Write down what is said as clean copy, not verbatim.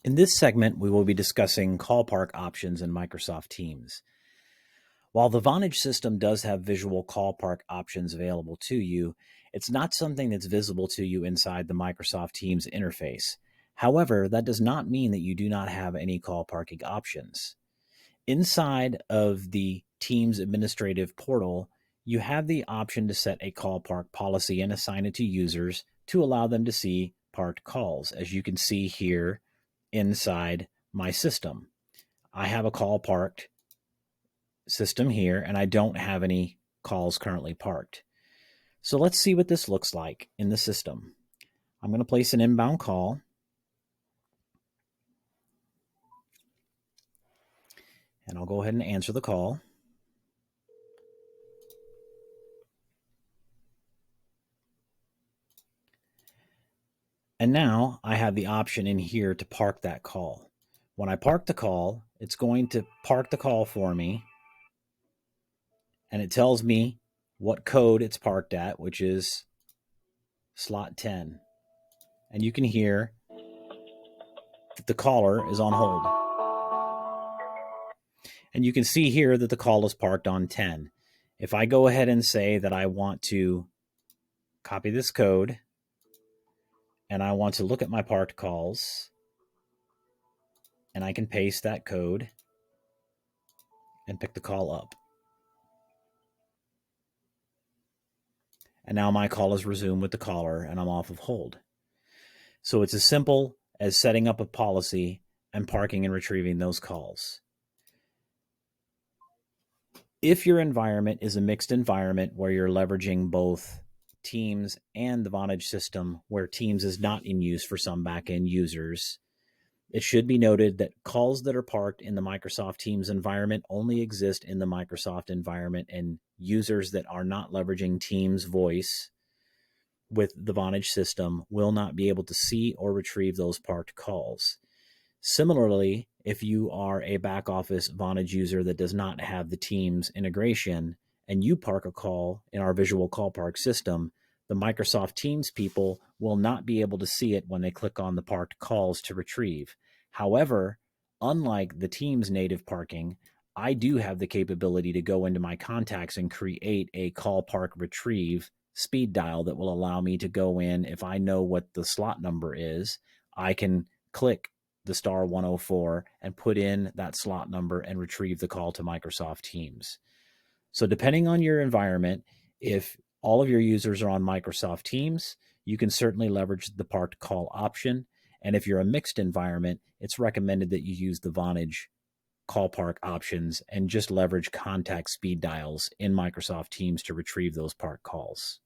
In this segment, we will be discussing call park options in Microsoft Teams. While the Vonage system does have visual call park options available to you, it's not something that's visible to you inside the Microsoft Teams interface. However, that does not mean that you do not have any call parking options. Inside of the Teams administrative portal, you have the option to set a call park policy and assign it to users to allow them to see parked calls, as you can see here inside my system. I have a call parked system here, and I don't have any calls currently parked. So let's see what this looks like in the system. I'm going to place an inbound call. And I'll go ahead and answer the call. And now I have the option in here to park that call. When I park the call, it's going to park the call for me. And it tells me what code it's parked at, which is slot 10. And you can hear that the caller is on hold. And you can see here that the call is parked on 10. If I go ahead and say that I want to copy this code and I want to look at my parked calls, and I can paste that code and pick the call up. And now my call is resumed with the caller and I'm off of hold. So it's as simple as setting up a policy and parking and retrieving those calls. If your environment is a mixed environment where you're leveraging both Teams and the Vonage system, where Teams is not in use for some backend users, it should be noted that calls that are parked in the Microsoft Teams environment only exist in the Microsoft environment, and users that are not leveraging Teams voice with the Vonage system will not be able to see or retrieve those parked calls. Similarly, if you are a back office Vonage user that does not have the Teams integration and you park a call in our visual call park system, the Microsoft Teams people will not be able to see it when they click on the parked calls to retrieve. However, unlike the Teams native parking, I do have the capability to go into my contacts and create a call park retrieve speed dial that will allow me to go in. If I know what the slot number is, I can click the star 104 and put in that slot number and retrieve the call to Microsoft Teams. So depending on your environment, if all of your users are on Microsoft Teams, you can certainly leverage the parked call option. And if you're a mixed environment, it's recommended that you use the Vonage call park options and just leverage contact speed dials in Microsoft Teams to retrieve those parked calls.